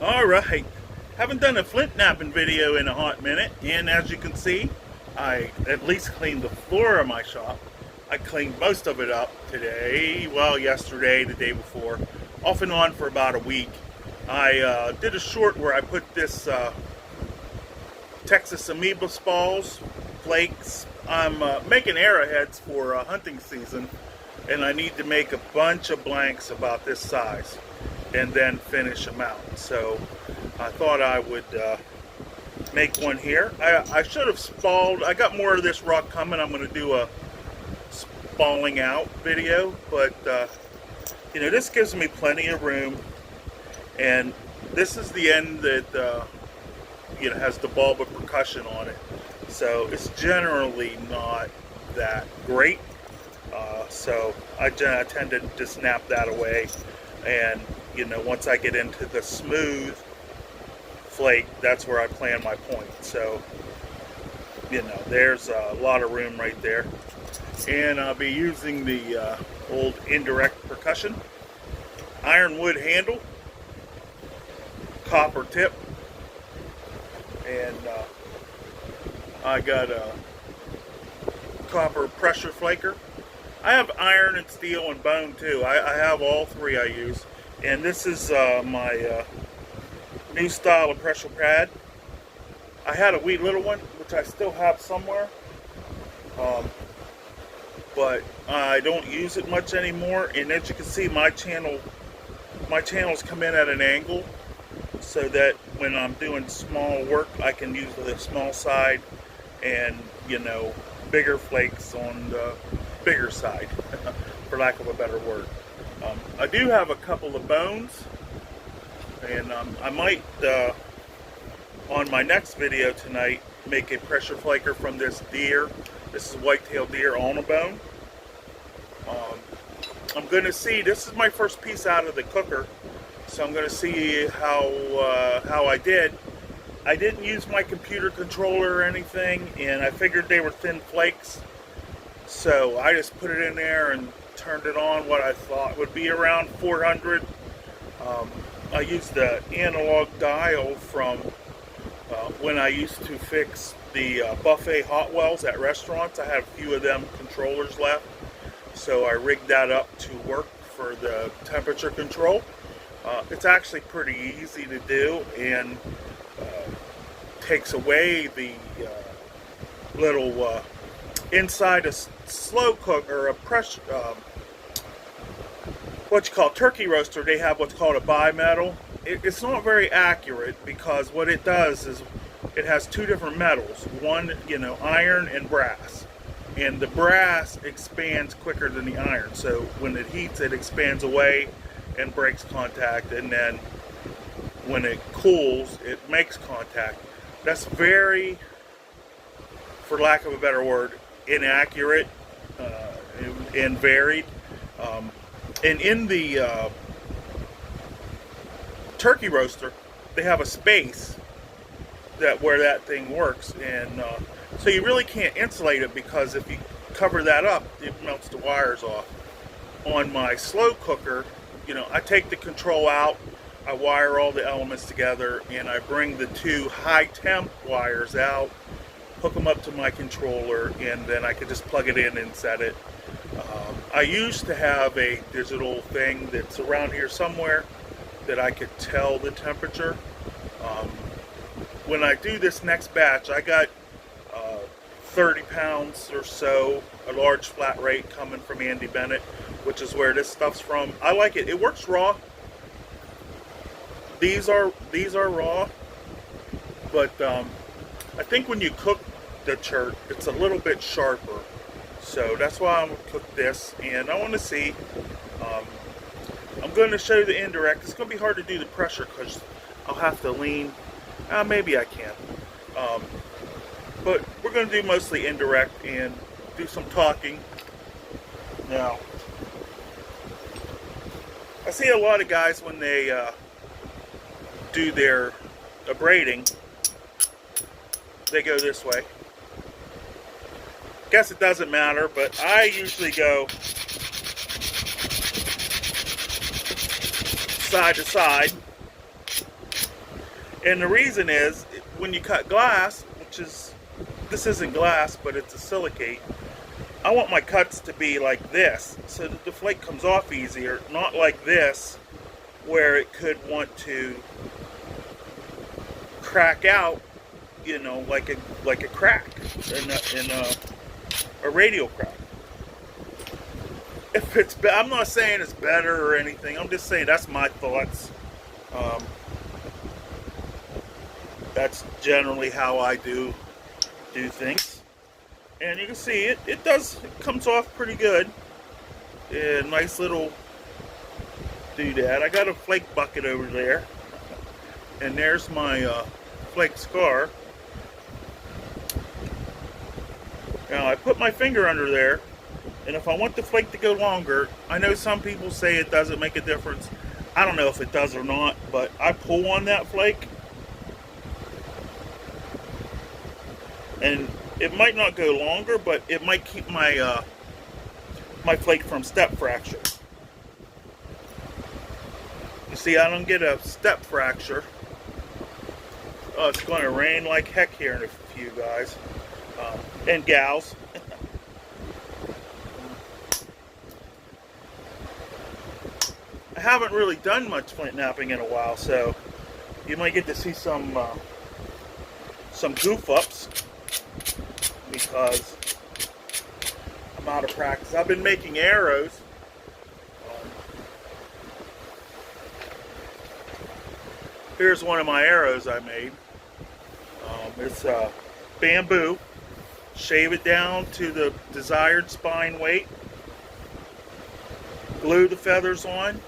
Alright, haven't done a flint knapping video in a hot minute, and as you can see, I at least cleaned the floor of my shop. I cleaned most of it up today, well yesterday, the day before, off and on for about a week. I did a short where I put this Texas amoeba balls, flakes. I'm making arrowheads for hunting season, and I need to make a bunch of blanks about this size and then finish them out. So I thought I would make one here. I should have spalled. I got more of this rock coming. I'm going to do a spalling out video, but you know, this gives me plenty of room, and this is the end that you know, has the bulb of percussion on it, so it's generally not that great. So I tend to just snap that away, and you know, once I get into the smooth flake, that's where I plan my point. So you know, there's a lot of room right there, and I'll be using the old Indirect percussion, ironwood handle, copper tip, and I got a copper pressure flaker. I have iron and steel and bone too. I have all three I use. And this is my new style of pressure pad. I had a wee little one, which I still have somewhere. But I don't use it much anymore. And as you can see, my channels come in at an angle, so that when I'm doing small work, I can use the small side, and you know, bigger flakes on the bigger side, for lack of a better word. I do have a couple of bones, and I might, on my next video tonight, make a pressure flaker from this deer. This is white-tailed deer on a bone. I'm going to see, this is my first piece out of the cooker, so I'm going to see how I did. I didn't use my computer controller or anything, and I figured they were thin flakes, so I just put it in there and turned it on what I thought would be around 400. I used the analog dial from when I used to fix the buffet hot wells at restaurants. I had a few of them controllers left, so I rigged that up to work for the temperature control. It's actually pretty easy to do, and takes away the little inside a slow cook or a pressure, what you call turkey roaster. They have what's called a bimetal. It's not very accurate, because what it does is it has two different metals, one, you know, iron and brass, and the brass expands quicker than the iron, so when it heats, it expands away and breaks contact, and then when it cools, it makes contact. That's very, for lack of a better word, inaccurate and varied. And in the turkey roaster, they have a space where that thing works, and so you really can't insulate it, because if you cover that up, it melts the wires off. On my slow cooker, you know, I take the control out, I wire all the elements together, and I bring the two high temp wires out, hook them up to my controller, and then I can just plug it in and set it. I used to have a digital thing that's around here somewhere that I could tell the temperature. When I do this next batch, I got 30 pounds or so, a large flat rate coming from Andy Bennett, which is where this stuff's from. I like it. It works raw. These are raw, but I think when you cook the chert, it's a little bit sharper. So that's why I'm going to cook this, and I want to see. I'm going to show you the indirect. It's going to be hard to do the pressure, because I'll have to lean. Maybe I can. But we're going to do mostly indirect and do some talking. Now, I see a lot of guys when they do their abrading, they go this way. Guess it doesn't matter, but I usually go side to side. And the reason is, when you cut glass, which is, this isn't glass, but it's a silicate, I want my cuts to be like this, so that the flake comes off easier, not like this, where it could want to crack out, you know, like a crack in a radial crack. If it's, I'm not saying it's better or anything. I'm just saying that's my thoughts. That's generally how I do things, and you can see it comes off pretty good. Yeah, nice little doodad. I got a flake bucket over there, and there's my flake scar. Now I put my finger under there, and if I want the flake to go longer, I know some people say it doesn't make a difference. I don't know if it does or not, but I pull on that flake, and it might not go longer, but it might keep my my flake from step fracture. You see, I don't get a step fracture. Oh, it's going to rain like heck here in a few, guys and gals. I haven't really done much flint knapping in a while, so you might get to see some goof ups because I'm out of practice. I've been making arrows. Here's one of my arrows I made. It's bamboo. Shave it down to the desired spine weight. Glue the feathers on.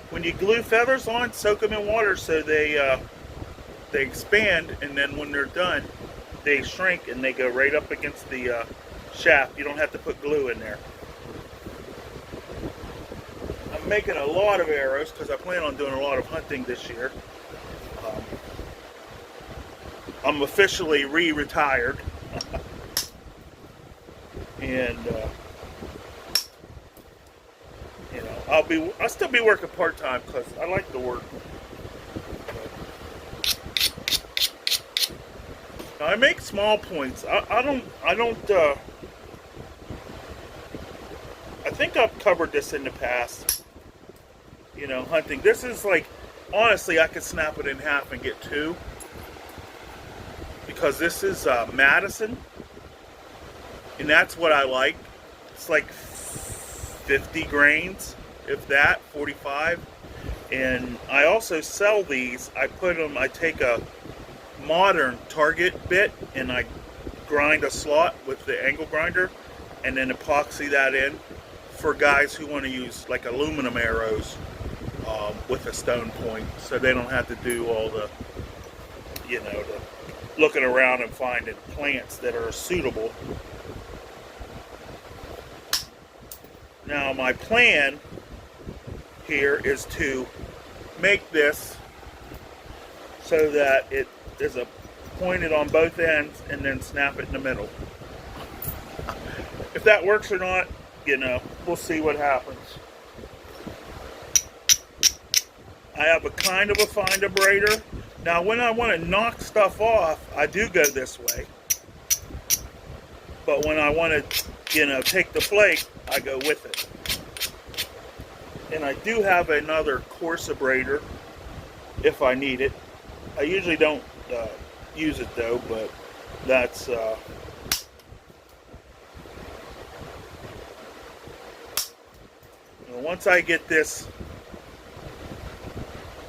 When you glue feathers on, soak them in water so they expand, and then when they're done, they shrink and they go right up against the shaft. You don't have to put glue in there. I'm making a lot of arrows because I plan on doing a lot of hunting this year. I'm officially retired, and you know, I'll still be working part time because I like the work. Now, I make small points. I think I've covered this in the past. You know, hunting. This is like, honestly, I could snap it in half and get two. Because this is Madison, and that's what I like. It's like 50 grains, if that, 45. And I also sell these. I take a modern Target bit, and I grind a slot with the angle grinder, and then epoxy that in for guys who want to use like aluminum arrows with a stone point, so they don't have to do all the, you know, the looking around and finding plants that are suitable. Now, my plan here is to make this so that it is pointed on both ends and then snap it in the middle. If that works or not, you know, we'll see what happens. I have a kind of a fine abrader. Now, when I want to knock stuff off, I do go this way. But when I want to, you know, take the flake, I go with it. And I do have another coarse abrader if I need it. I usually don't use it though, but that's once I get this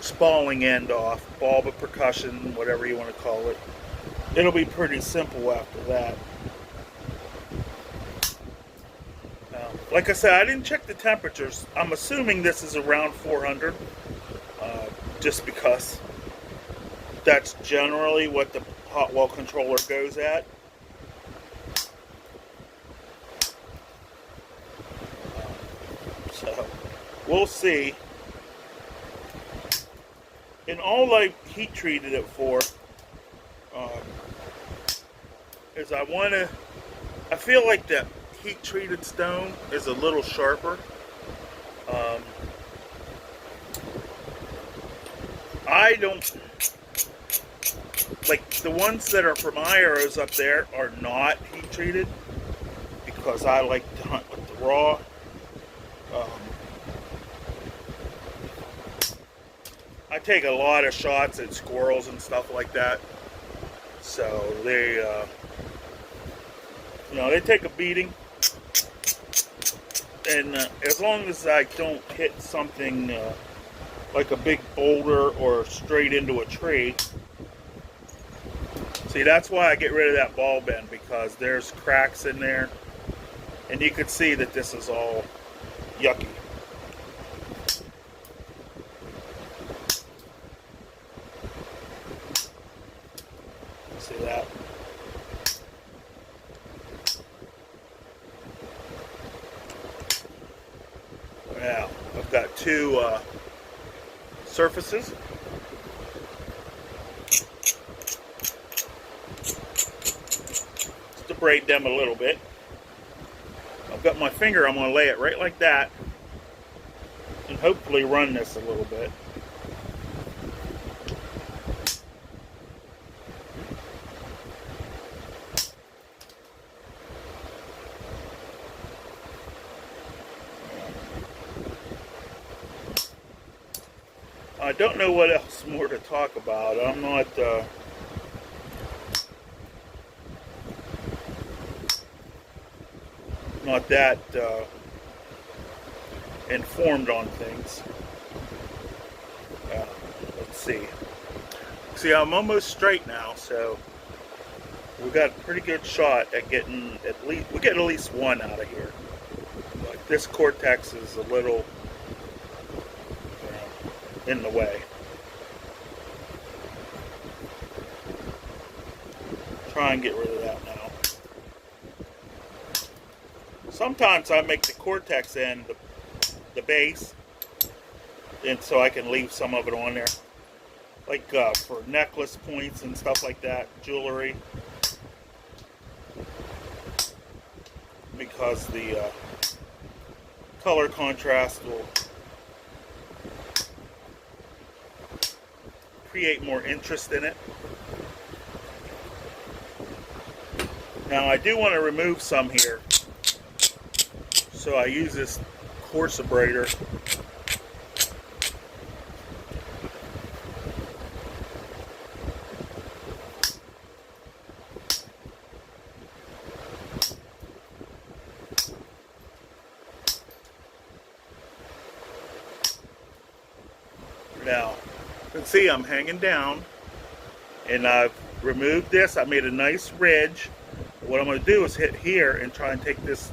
spalling end off, ball of percussion, whatever you want to call it, it'll be pretty simple after that. Like I said, I didn't check the temperatures. I'm assuming this is around 400, just because that's generally what the hot wall controller goes at. So we'll see. And all I heat treated it for is I feel like the heat treated stone is a little sharper. like the ones that are for my arrows up there are not heat treated because I like to hunt with the raw. I take a lot of shots at squirrels and stuff like that, so they, they take a beating. And as long as I don't hit something like a big boulder or straight into a tree. See, that's why I get rid of that ball bend, because there's cracks in there. And you can see that this is all yucky. See that? Now, I've got two surfaces. Just to braid them a little bit. I've got my finger, I'm going to lay it right like that and hopefully run this a little bit. I don't know what else more to talk about. I'm not that informed on things. Let's see. See, I'm almost straight now, so we got a pretty good shot at getting we get at least one out of here. But this cortex is a little in the way. Try and get rid of that now. Sometimes I make the cortex end the base, and so I can leave some of it on there, like for necklace points and stuff like that, jewelry, because the color contrast will create more interest in it. Now I do want to remove some here, so I use this coarse abrader. Now, you can see I'm hanging down, and I've removed this. I made a nice ridge. What I'm going to do is hit here and try and take this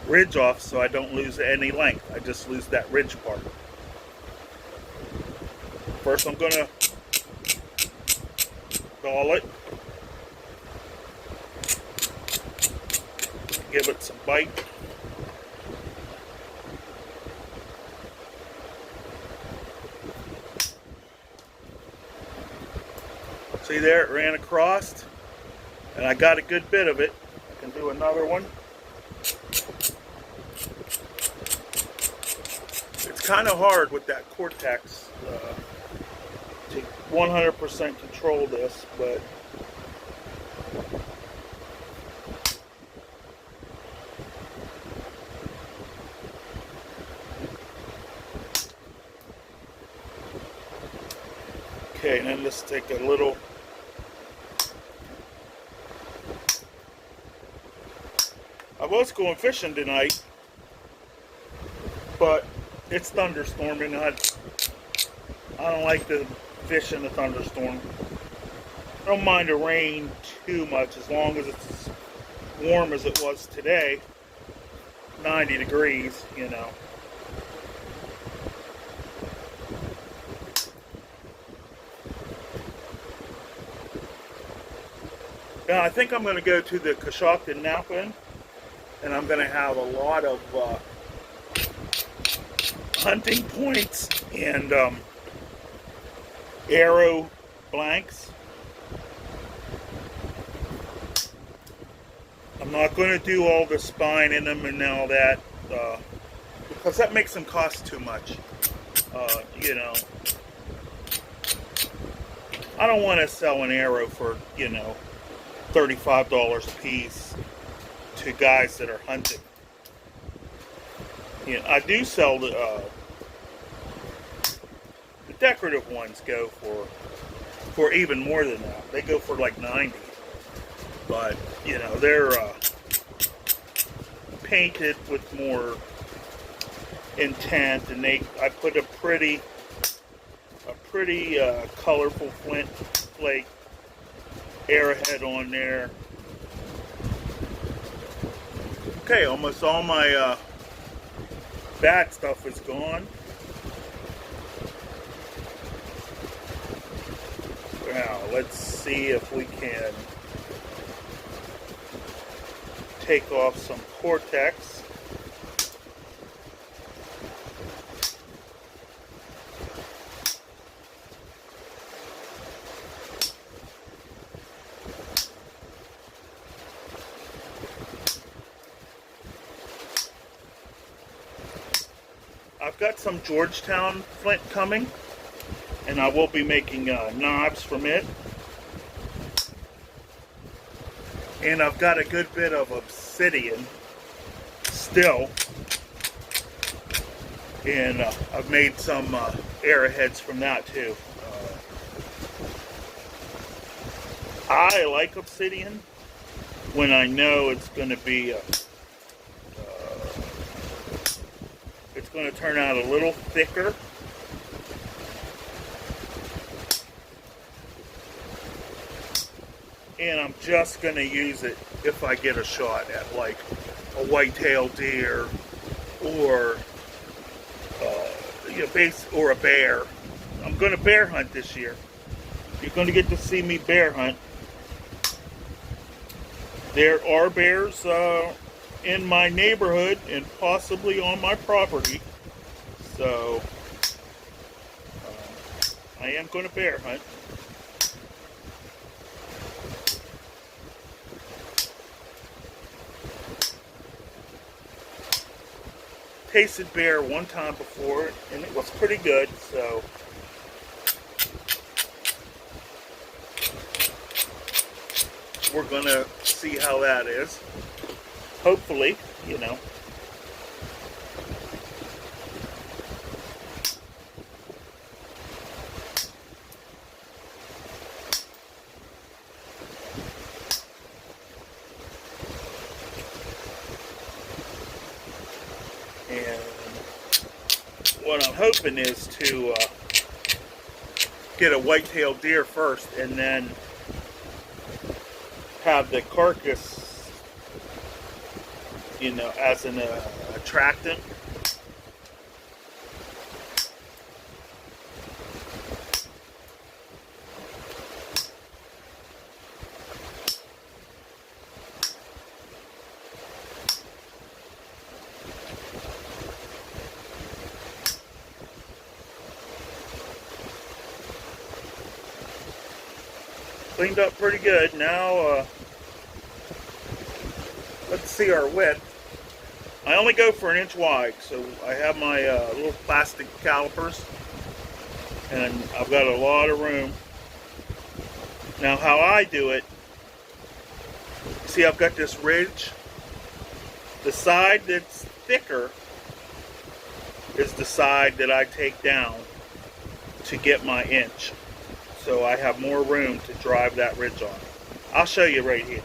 ridge off so I don't lose any length. I just lose that ridge part. First I'm going to dull it. Give it some bite. See there, it ran across, and I got a good bit of it. I can do another one. It's kind of hard with that cortex to 100% control this, but okay, and then let's take a little. I was going fishing tonight, but it's thunderstorming. I don't like to fish in a thunderstorm. I don't mind the rain too much as long as it's warm as it was today. 90 degrees, you know. Now I think I'm going to go to the flintknapping, and I'm going to have a lot of hunting points and arrow blanks. I'm not going to do all the spine in them and all that because that makes them cost too much. You know, I don't want to sell an arrow for, you know, $35 a piece to guys that are hunting. You know, I do sell the decorative ones go for even more than that. They go for like 90. But, you know, they're painted with more intent, and I put a pretty colorful flint flake arrowhead on there. Okay, almost all my bad stuff is gone. Now, let's see if we can take off some cortex. I've got some Georgetown flint coming, and I will be making knobs from it. And I've got a good bit of obsidian still, and I've made some arrowheads from that too. I like obsidian when I know it's going to be it's going to turn out a little thicker. And I'm just going to use it if I get a shot at like a white-tailed deer or or a bear. I'm going to bear hunt this year. You're going to get to see me bear hunt. There are bears in my neighborhood and possibly on my property. So I am going to bear hunt. Tasted bear one time before, and it was pretty good, so we're gonna see how that is. Hopefully, you know. And what I'm hoping is to get a white-tailed deer first, and then have the carcass, you know, as an attractant. Cleaned up pretty good. Now, let's see our width. I only go for 1 inch wide, so I have my little plastic calipers, and I've got a lot of room. Now, how I do it, see, I've got this ridge. The side that's thicker is the side that I take down to get my inch. So I have more room to drive that ridge on. I'll show you right here.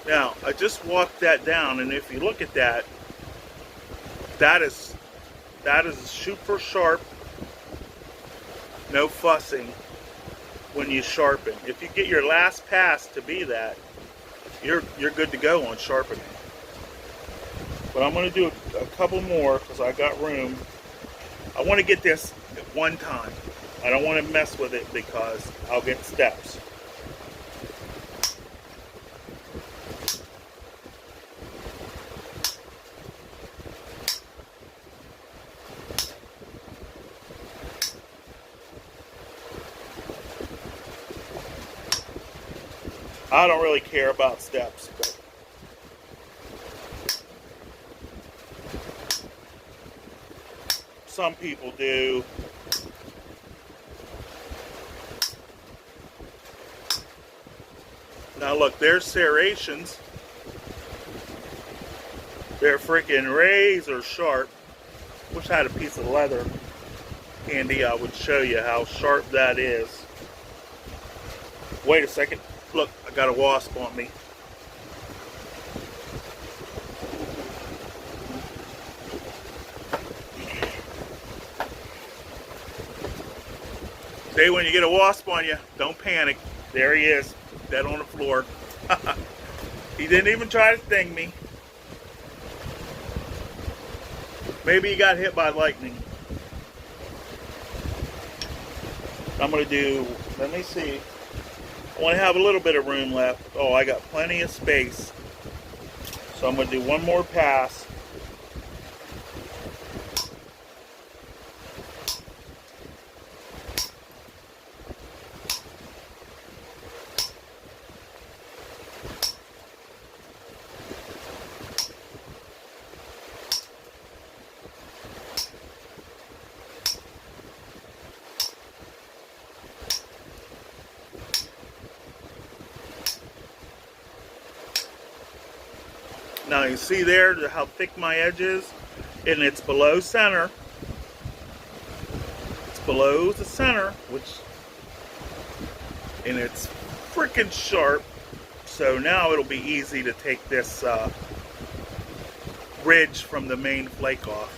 Now, I just walked that down, and if you look at that, that is super sharp, no fussing when you sharpen. If you get your last pass to be that, you're good to go on sharpening. But I'm going to do a couple more because I got room. I want to get this at one time. I don't want to mess with it because I'll get steps. I don't really care about steps, but some people do. Now look, there's serrations. They're freaking razor sharp. Wish I had a piece of leather handy. I would show you how sharp that is. Wait a second. Look, I got a wasp on me. Say when you get a wasp on you, don't panic. There he is, dead on the floor. He didn't even try to sting me. Maybe he got hit by lightning. I'm going to do, let me see. I want to have a little bit of room left. Oh, I got plenty of space. So I'm going to do one more pass. Now you see there how thick my edge is, and it's below center. It's below the center, and it's freaking sharp. So now it'll be easy to take this ridge from the main flake off.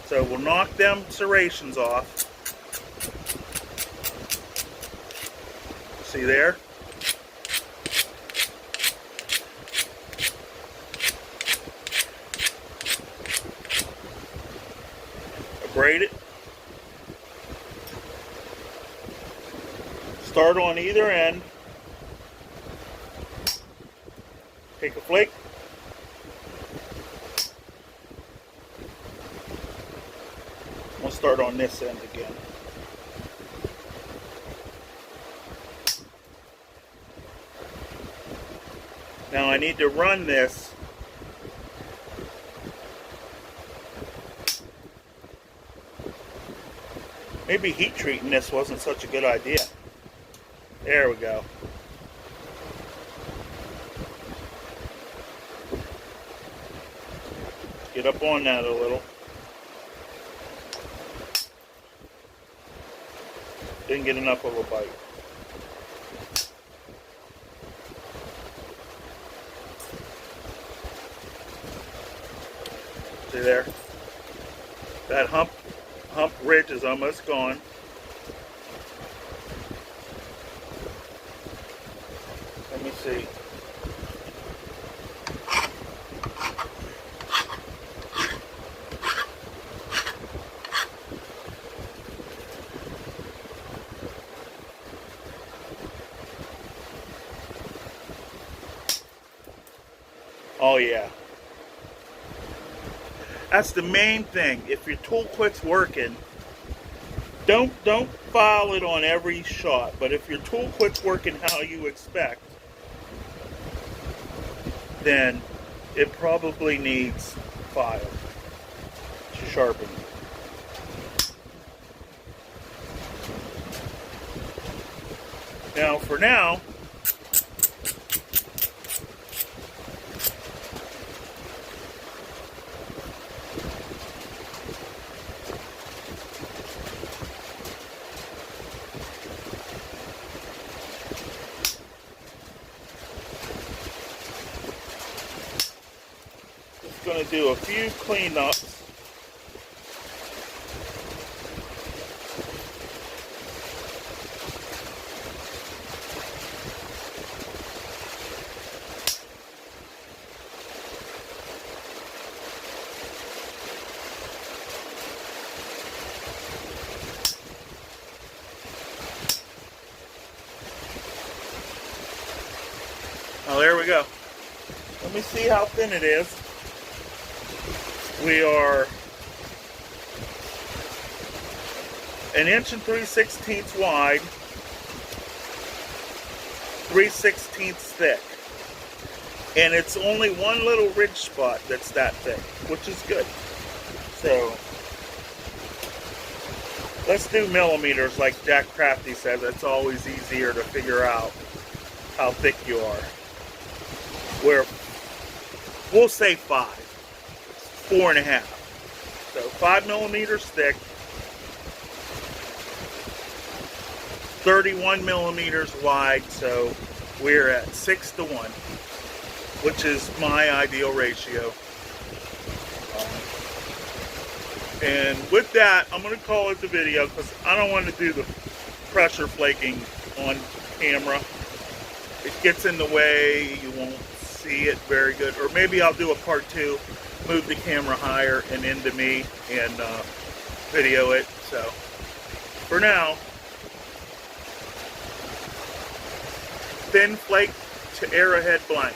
So we'll knock them serrations off. See there? Braid it. Start on either end. Take a flake. We'll start on this end again. Now I need to run this . Maybe heat treating this wasn't such a good idea. There we go. Get up on that a little. Didn't get enough of a bite. See there? That hump ridge is almost gone. Let me see. Oh yeah. That's the main thing. If your tool quit's working, don't file it on every shot. But if your tool quit's working how you expect, then it probably needs file to sharpen. Now, for now, going to do a few cleanups. Oh, there we go. Let me see how thin it is. We are 1 3/16 wide, 3/16 thick. And it's only one little ridge spot that's that thick, which is good. So let's do millimeters like Jack Crafty says. It's always easier to figure out how thick you are. We'll say 5, 4.5. So 5 millimeters thick, 31 millimeters wide. So we're at 6:1, which is my ideal ratio. And with that, I'm going to call it the video because I don't want to do the pressure flaking on camera. It gets in the way, you won't see it very good. Or maybe I'll do a part 2, move the camera higher and into me and video it. So for now, thin flake to arrowhead blank.